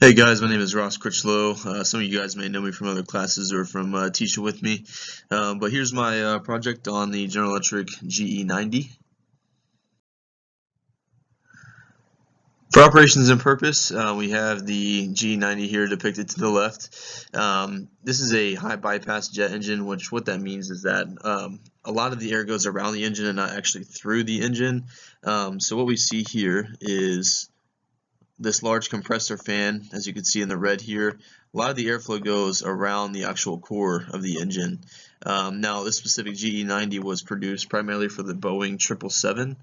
Hey guys, my name is Ross Critchlow. Some of you guys may know me from other classes or from teaching with me. But here's my project on the General Electric GE90. For operations and purpose, we have the GE90 here depicted to the left. This is a high bypass jet engine, which what that means is that a lot of the air goes around the engine and not actually through the engine. So what we see here is this large compressor fan, as you can see in the red here. A lot of the airflow goes around the actual core of the engine. Now, this specific GE90 was produced primarily for the Boeing 777.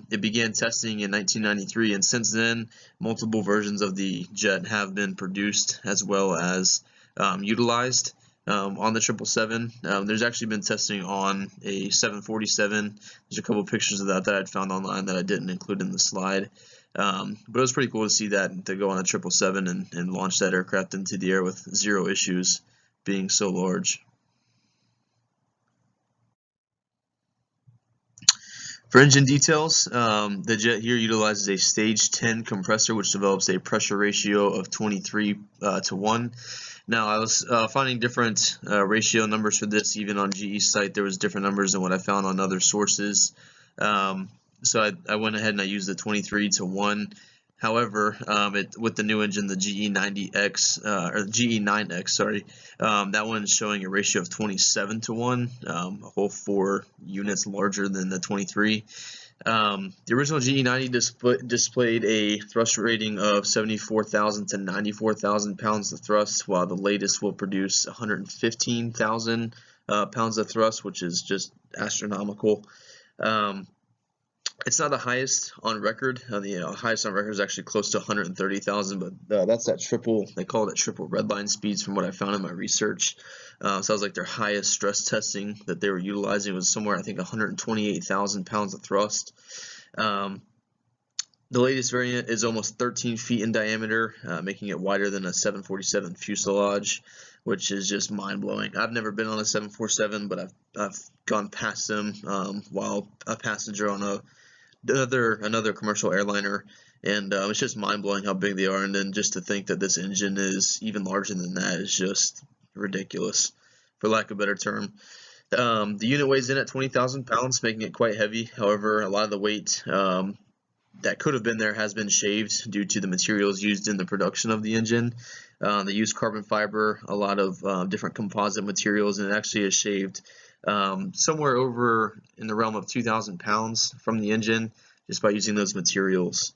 It began testing in 1993, and since then, multiple versions of the jet have been produced as well as utilized. On the 777. There's actually been testing on a 747. There's a couple pictures of that I'd found online that I didn't include in the slide. But it was pretty cool to see that, to go on a 777 and launch that aircraft into the air with zero issues, being so large. For engine details, the jet here utilizes a stage 10 compressor, which develops a pressure ratio of 23 to 1. Now, I was finding different ratio numbers for this. Even on GE's site, there was different numbers than what I found on other sources. So I went ahead and I used the 23 to 1. However, with the new engine, the GE90X, or GE9X, sorry, that one's showing a ratio of 27 to 1, a whole 4 units larger than the 23. The original GE90 displayed a thrust rating of 74,000 to 94,000 pounds of thrust, while the latest will produce 115,000 pounds of thrust, which is just astronomical. It's not the highest on record. The highest on record is actually close to 130,000, but that's that triple. They call it triple redline speeds from what I found in my research. Sounds like their highest stress testing that they were utilizing was somewhere, I think, 128,000 pounds of thrust. The latest variant is almost 13 feet in diameter, making it wider than a 747 fuselage, which is just mind-blowing. I've never been on a 747, but I've gone past them while a passenger on another commercial airliner, and it's just mind-blowing how big they are. And then just to think that this engine is even larger than that is just ridiculous, for lack of a better term. The unit weighs in at 20,000 pounds, making it quite heavy. However, a lot of the weight that could have been there has been shaved due to the materials used in the production of the engine. They use carbon fiber, a lot of different composite materials, and it actually is shaved somewhere over in the realm of 2,000 pounds from the engine just by using those materials.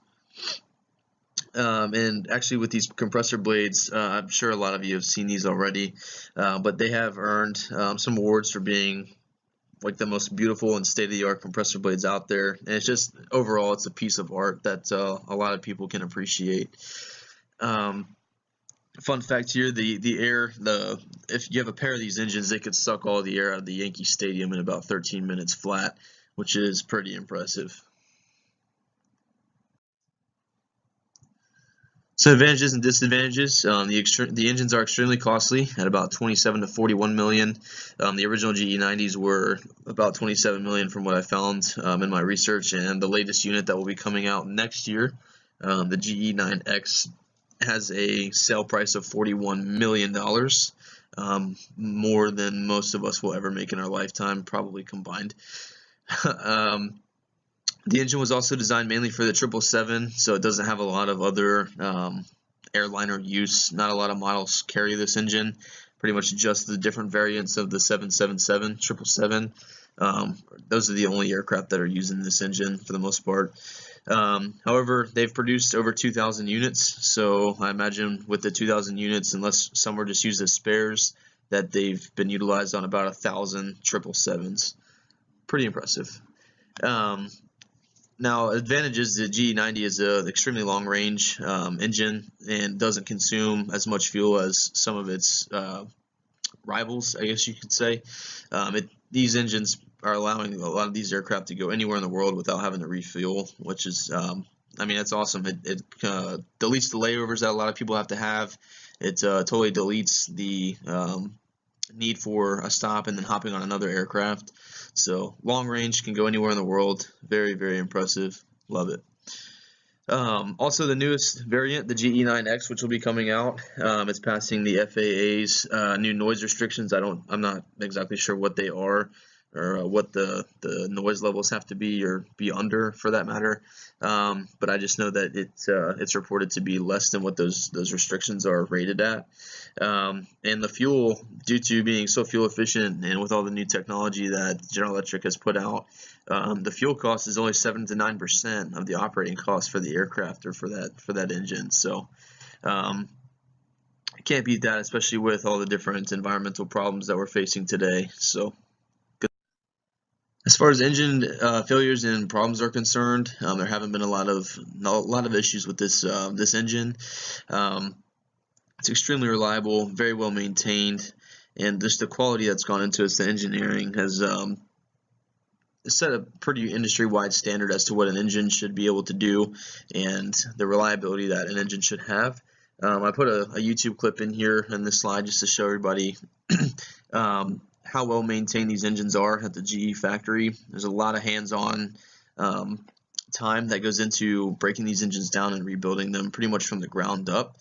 And actually, with these compressor blades, I'm sure a lot of you have seen these already, but they have earned some awards for being like the most beautiful and state-of-the-art compressor blades out there. And it's just, overall, it's a piece of art that a lot of people can appreciate. Fun fact here, if you have a pair of these engines, they could suck all the air out of the Yankee Stadium in about 13 minutes flat, which is pretty impressive. So advantages and disadvantages. The engines are extremely costly at about 27 to 41 million. The original GE90s were about 27 million from what I found in my research, and the latest unit that will be coming out next year, the GE9X, has a sale price of $41 million, more than most of us will ever make in our lifetime, probably combined. The engine was also designed mainly for the 777, so it doesn't have a lot of other airliner use. Not a lot of models carry this engine, pretty much just the different variants of the 777, 777. Those are the only aircraft that are using this engine for the most part. However, they've produced over 2,000 units, so I imagine with the 2,000 units, unless some were just used as spares, that they've been utilized on about 1,000 777s. Pretty impressive. Now, advantages, the GE90 is an extremely long-range engine and doesn't consume as much fuel as some of its rivals, I guess you could say. These engines are allowing a lot of these aircraft to go anywhere in the world without having to refuel, which is, I mean, that's awesome. It deletes the layovers that a lot of people have to have. It totally deletes the need for a stop and then hopping on another aircraft. So long range, can go anywhere in the world. Very, very impressive. Love it. Also, the newest variant, the ge9X, which will be coming out, it's passing the FAA's new noise restrictions. I'm not exactly sure what they are, or what the noise levels have to be or be under, for that matter. But I just know that it's reported to be less than what those restrictions are rated at. And the fuel, due to being so fuel efficient and with all the new technology that General Electric has put out, the fuel cost is only 7 to 9% of the operating cost for the aircraft, or for that engine. So I can't beat that, especially with all the different environmental problems that we're facing today. So as far as engine failures and problems are concerned, there haven't been a lot of issues with this engine. It's extremely reliable, very well maintained, and just the quality that's gone into it, the engineering has set a pretty industry-wide standard as to what an engine should be able to do and the reliability that an engine should have. I put a YouTube clip in here in this slide just to show everybody how well maintained these engines are at the GE factory. There's a lot of hands-on time that goes into breaking these engines down and rebuilding them pretty much from the ground up.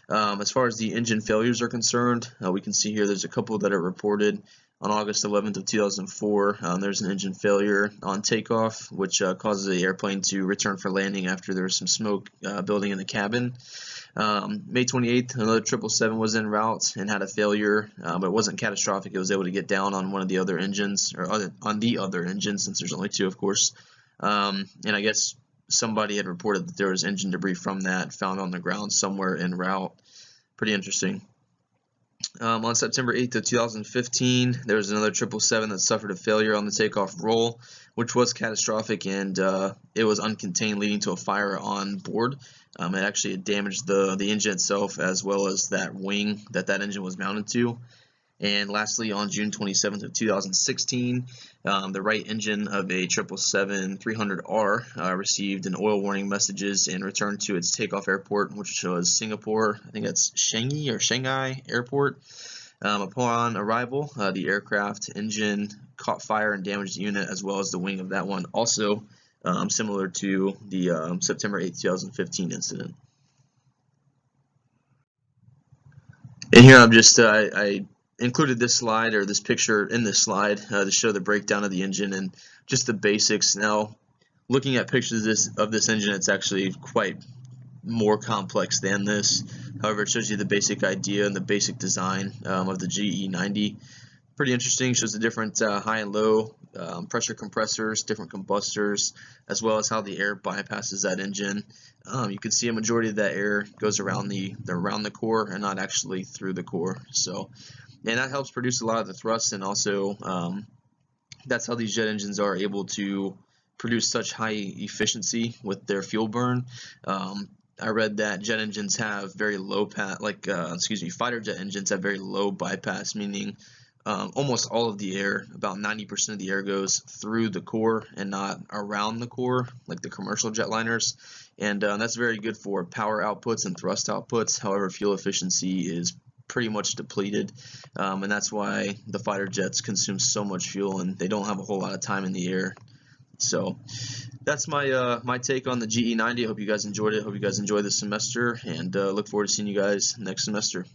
As far as the engine failures are concerned, we can see here there's a couple that are reported. On August 11th of 2004, there's an engine failure on takeoff, which causes the airplane to return for landing after there was some smoke building in the cabin. May 28th, another 777 was en route and had a failure, but it wasn't catastrophic. It was able to get down on one of the other engines, or on the other engines, since there's only two, of course. And I guess somebody had reported that there was engine debris from that found on the ground somewhere en route. Pretty interesting. On September 8th of 2015, there was another 777 that suffered a failure on the takeoff roll, which was catastrophic, and it was uncontained, leading to a fire on board. It actually damaged the engine itself, as well as that wing that engine was mounted to. And lastly, on June 27th of 2016, the right engine of a 777-300R received an oil warning messages and returned to its takeoff airport, which was Singapore. I think that's Shanghai Airport. Upon arrival, the aircraft engine caught fire and damaged the unit, as well as the wing of that one, also similar to the September 8th, 2015 incident. And here I'm just I included this slide, or this picture in this slide, to show the breakdown of the engine and just the basics. Now, looking at pictures of this engine, it's actually quite more complex than this. However, it shows you the basic idea and the basic design of the ge90. Pretty interesting. Shows the different high and low pressure compressors, different combustors, as well as how the air bypasses that engine. You can see a majority of that air goes around the core and not actually through the core. So, and that helps produce a lot of the thrust, and also that's how these jet engines are able to produce such high efficiency with their fuel burn. I read that jet engines have very low fighter jet engines have very low bypass, meaning almost all of the air, about 90% of the air, goes through the core and not around the core like the commercial jetliners. And that's very good for power outputs and thrust outputs. However, fuel efficiency is pretty much depleted, and that's why the fighter jets consume so much fuel, and they don't have a whole lot of time in the air. So that's my my take on the ge90. I hope you guys enjoyed it. Hope you guys enjoy this semester, and look forward to seeing you guys next semester.